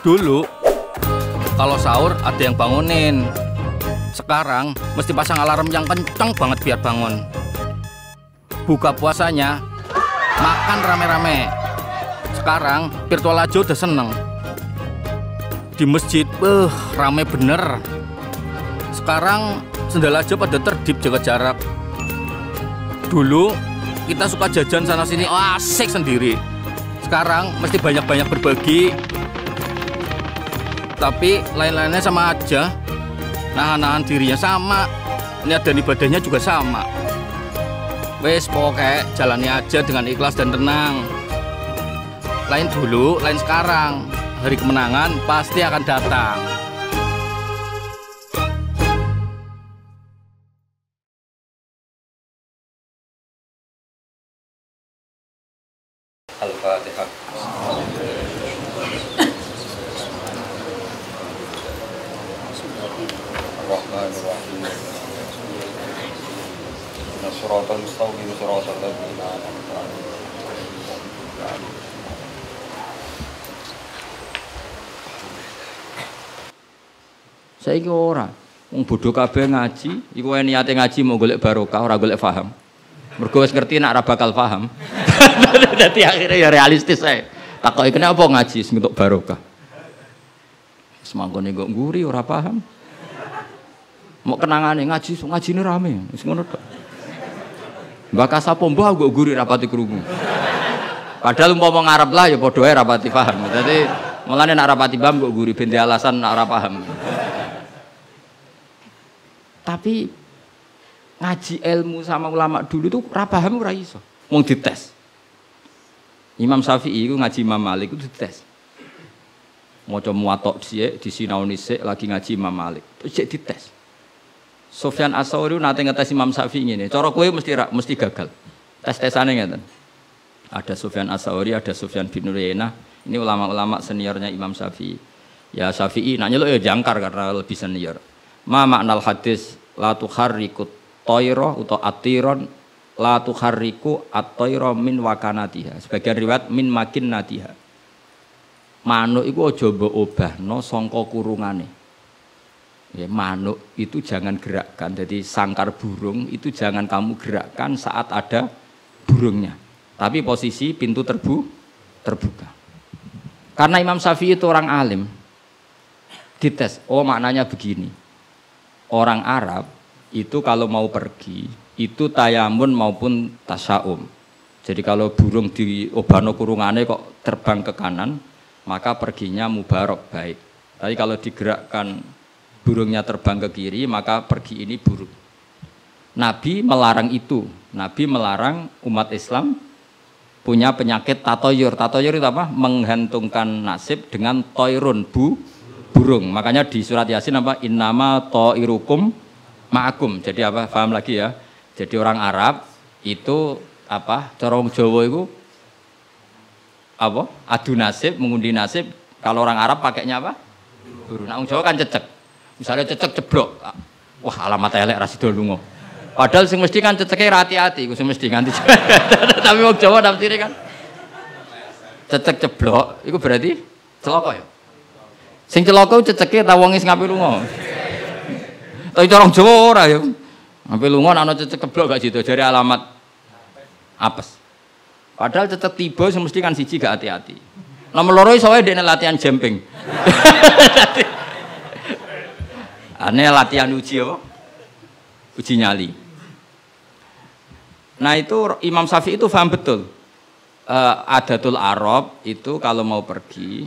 Dulu kalau sahur ada yang bangunin. Sekarang mesti pasang alarm yang kenceng banget biar bangun. Buka puasanya makan rame-rame. Sekarang virtual aja udah seneng. Di masjid, rame bener. Sekarang sendal aja pada terdip jaga jarak. Dulu kita suka jajan sana sini, asik sendiri. Sekarang mesti banyak-banyak berbagi. Tapi lain-lainnya sama aja. Nahan-nahan dirinya sama. Niat dan ibadahnya juga sama. Wes pokoknya jalani aja dengan ikhlas dan tenang. Lain dulu, lain sekarang. Hari kemenangan pasti akan datang. Al-Fatihah. Ar-Rahmanir-Rahim. Shiratal mustaqim, shiratal ladzina an'amta 'alaihim. Saiki ora. Wong bodho kabeh ngaji, iku wae niate ngaji mau golek barokah, ora golek paham. Mergo wis ngerti nek ora bakal paham. Dadi akhirnya ya realistis ae. Takoki kenapa ngaji sing entuk barokah. Semangkone kok nguri ora paham. Mau kenangane ngaji, ngajine rame, wis ngono tok. Mbak Kasapa mbah kok nguri rapati krungu. Padahal umpama ngarep lah ya padha ae rapati paham. Dadi mulane nek rapati paham kok nguri ben alasan nek ora paham. Tapi ngaji ilmu sama ulama dulu tuh ora paham ora iso. Wong dites. Imam Syafi'i iku ngaji Imam Malik itu dites. Maca muwatta sik, disinaoni sik lagi ngaji Imam Malik. Terus cek dites. Sufyan Ats-Tsauri nate ngetes Imam Syafi'i ngene. Cara kowe mesti gagal. Tes-tesane ngeten. Ada Sufyan Ats-Tsauri, ada Sufyan bin Uyainah. Ini ulama-ulama seniornya Imam Syafi'i. Ya Syafi'i nak nyeluk ya jangkar karena lebih senior. Ma maknal hadis la tuharriku tayra utawa atiron la tuharriku at-tayra min wakanatiha. Sebagian riwayat min makinnatiha. Manuk iku aja mbok obahno sangka kurungane. Ya, manuk itu jangan gerakkan. Jadi sangkar burung itu jangan kamu gerakkan saat ada burungnya. Tapi posisi pintu terbuka. Karena Imam Syafi'i itu orang alim. Dites, oh maknanya begini. Orang Arab itu kalau mau pergi itu tayamun maupun tasyaum. Jadi kalau burung di obano kurungane kok terbang ke kanan, maka perginya mubarak baik. Tapi kalau digerakkan burungnya terbang ke kiri, maka pergi ini buruk. Nabi melarang itu. Nabi melarang umat Islam punya penyakit tatoyur. Tatoyur itu apa? Menggantungkan nasib dengan toirun, burung. Makanya di surat Yasin apa? Innama toirukum ma'akum. Jadi apa? Paham lagi ya? Jadi orang Arab itu apa? Cara wong Jawa itu apa? Adu nasib, mengundi nasib. Kalau orang Arab pakainya apa? Burung. Nah, wong Jawa kan cecek. Misalnya cecek jeblok. Wah, alamat elek ra sida lunga. Padahal sing mesti kan ceceke ra hati-hati, iku sing mesti nganti. Tapi wong Jawa nafsire kan cecek jeblok, iku berarti celaka ya. Sing celaka ceceke ta wong sing ngape lunga. Tapi cara wong Jawa ora ya. Ngape lunga ana cecek jeblok gak sido jare alamat apes. Padahal cecek tiba sing mesti kan siji gak hati-hati. Nomor loro iso wae dene latihan jumping. Ane latihan uji apa? Uji nyali. Nah itu Imam Syafi'i itu paham betul. Adatul Arab itu kalau mau pergi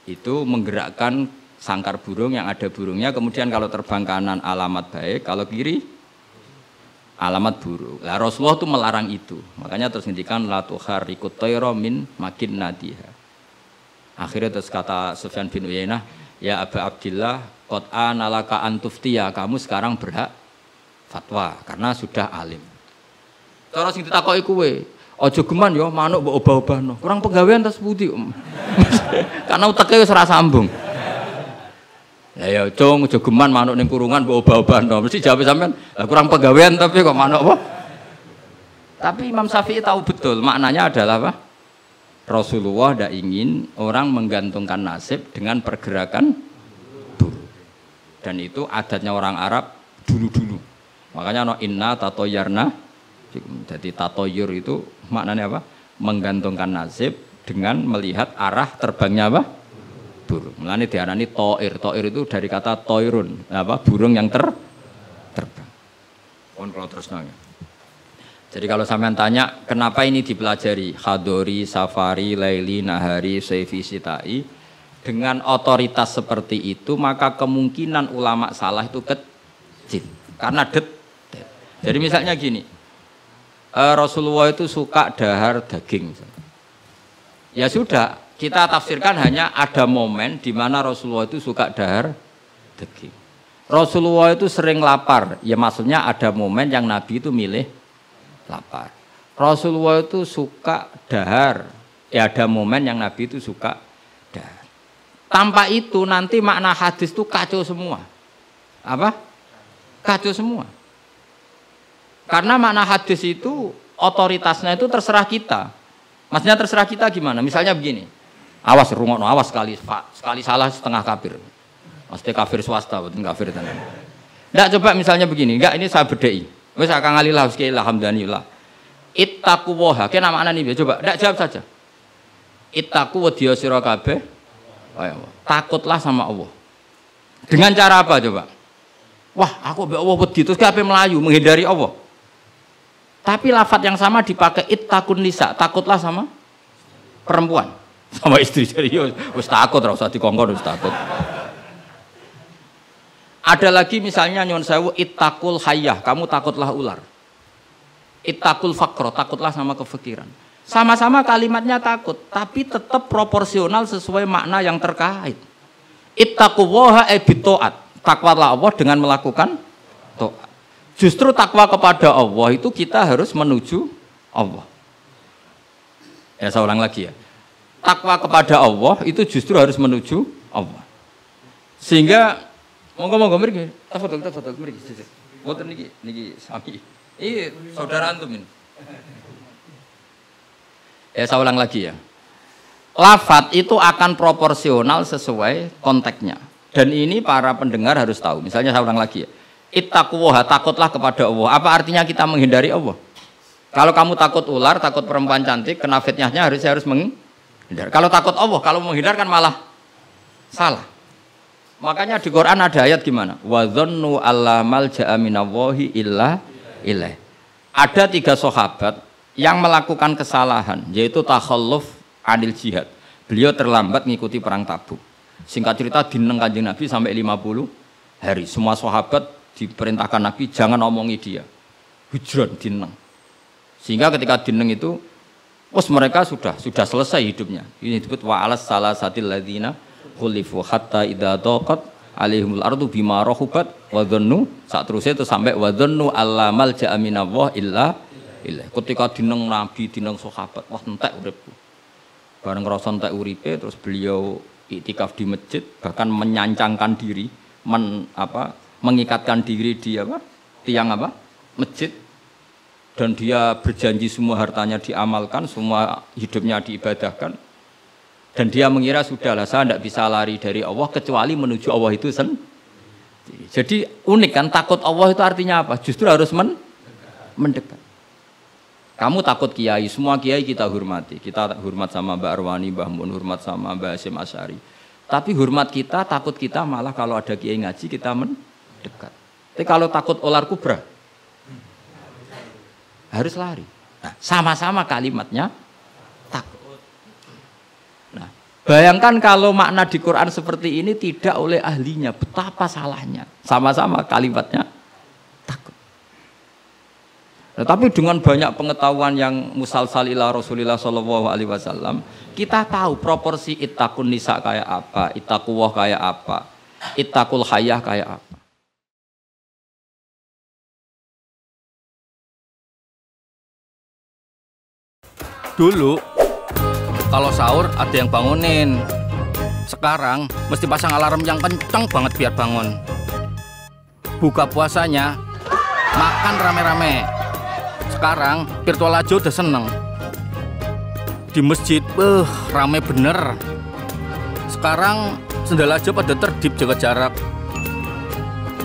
itu menggerakkan sangkar burung yang ada burungnya. Kemudian kalau terbang kanan alamat baik, kalau kiri alamat buruk. Lah Rasulullah itu melarang itu. Makanya terus ngendikan la tuharriku tayra min makinnatiha. Akhirnya terus kata Sufyan bin Uyainah, ya Aba Abdillah qad analaka antuftiya, kamu sekarang berhak fatwa karena sudah alim. Cara sing ditakoki kowe, aja geman ya manuk mbok obah-obahno. Kurang penggawean tas pundi. Karena uteke wis ora sambung. Lah ya cung aja geman manuk ning kurungan mbok obah-obahno. Mesti jawab sampean, kurang penggawean tapi kok manuk apa? Tapi Imam Syafi'i tahu betul maknanya adalah apa? Rasulullah tidak ingin orang menggantungkan nasib dengan pergerakan burung. Dan itu adatnya orang Arab dulu-dulu. Makanya no inna tatoyarna. Jadi tatoyur itu maknanya apa? Menggantungkan nasib dengan melihat arah terbangnya apa? Burung. Mulane diarani toir. Toir itu dari kata toirun, apa? Burung yang terbang. Kalau terus nanya. Jadi kalau sampean tanya kenapa ini dipelajari Khadori, Safari, Laili, Nahari, Saifi, Sitai dengan otoritas seperti itu maka kemungkinan ulama salah itu kecil karena detail. Jadi misalnya gini, Rasulullah itu suka dahar daging. Ya sudah, kita tafsirkan hanya ada momen di mana Rasulullah itu suka dahar daging. Rasulullah itu sering lapar, ya maksudnya ada momen yang Nabi itu milih lapar. Rasulullah itu suka dahar, ya ada momen yang Nabi itu suka dahar. Tanpa itu nanti makna hadis itu kacau semua. Apa? Kacau semua. Karena makna hadis itu otoritasnya itu terserah kita. Maksudnya terserah kita gimana? Misalnya begini. Awas rungokno, awas sekali salah setengah kafir. Mesti kafir swasta, bukan kafir tenan. Enggak, coba misalnya begini, enggak ini saya bedai. Wis akang alillah wis alhamdulillah. Ittaqu waha, ki namane iki coba ndak jawab saja. Ittaqu wedya sira kabeh. Takutlah sama Allah. Dengan cara apa coba? Wah, aku mbek Allah wedi terus kabeh melayu menghindari Allah. Tapi lafaz yang sama dipakai ittaqun nisa, takutlah sama perempuan, sama istri. Jadi wis takut ora usah dikongkon wis takut. Ada lagi misalnya nyuwun sewu ittaqul hayyah, kamu takutlah ular. Ittaqul faqra, takutlah sama kefikiran. Sama-sama kalimatnya takut, tapi tetap proporsional sesuai makna yang terkait. Ittaqullaha bitaat, takwalah Allah dengan melakukan taat. Justru takwa kepada Allah itu kita harus menuju Allah. Ya saya ulang lagi ya. Takwa kepada Allah itu justru harus menuju Allah. Sehingga monggo mriki, tafadhol mriki. Mboten niki sami. Ini saudara antum ini. Ya saya ulang lagi ya. Lafaz itu akan proporsional sesuai konteksnya. Dan ini para pendengar harus tahu. Misalnya saya ulang lagi ya. Ittaqullaha, takutlah kepada Allah. Apa artinya kita menghindari Allah? Kalau kamu takut ular, takut perempuan cantik, kena fitnahnya harus menghindar. Kalau takut Allah, kalau menghindar kan malah salah. Makanya di Quran ada ayat gimana? Wa dzannu alla malja'a minallahi illa ilaih. Ada 3 sahabat yang melakukan kesalahan, yaitu takhalluf anil jihad. Beliau terlambat mengikuti perang Tabuk. Singkat cerita dineng Kanjeng Nabi sampai 50 hari. Semua sahabat diperintahkan Nabi jangan omongi dia. Hujron dineng. Sehingga ketika dineng itu mereka sudah selesai hidupnya. Ini disebut wa alas salasatil ladzina khulifu hatta idza daqat alaihimul ardu bima rahubat wa dhannu sak terusé itu sampai wa dhannu alla malja'a minallah illa ilaihi. Ketika dineng Nabi, dineng sahabat, wah entek uripku. Bareng ngrasa entek uripe terus beliau iktikaf di masjid, bahkan menyancangkan diri, mengikatkan diri di tiang masjid, dan dia berjanji semua hartanya diamalkan, semua hidupnya diibadahkan. Dan dia mengira sudahlah saya tidak bisa lari dari Allah kecuali menuju Allah itu sendiri. Jadi unik kan, takut Allah itu artinya apa? Justru harus mendekat. Kamu takut kiai, semua kiai kita hormati. Kita hormat sama Mbak Arwani, Mbah Mun, hormat sama Mbah Hasyim Asy'ari. Tapi hormat kita, takut kita malah kalau ada kiai ngaji kita mendekat. Tapi kalau takut ular kubra harus lari. Nah, sama-sama kalimatnya takut. Nah, bayangkan kalau makna di Quran seperti ini tidak oleh ahlinya, betapa salahnya. Sama-sama kalimatnya takut. Nah, tapi dengan banyak pengetahuan yang musalsal ila Rasulillah SAW, kita tahu proporsi ittaqun nisa kayak apa, ittaqullah kayak apa, ittaqul hayyah kayak apa. Dulu kalau sahur ada yang bangunin. Sekarang mesti pasang alarm yang kenceng banget biar bangun. Buka puasanya makan rame-rame. Sekarang virtual aja udah seneng. di masjid, rame bener. Sekarang sendal aja pada terdip jaga jarak.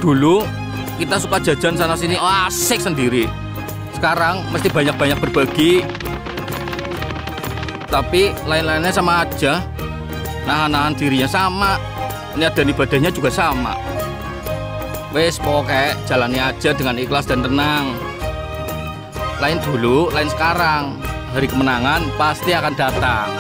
Dulu kita suka jajan sana sini, asik sendiri. Sekarang mesti banyak-banyak berbagi. Tapi lain-lainnya sama aja. Nahan-nahan dirinya sama. Niat dan ibadahnya juga sama. Wes pokoknya jalani aja dengan ikhlas dan tenang. Lain dulu, lain sekarang. Hari kemenangan pasti akan datang.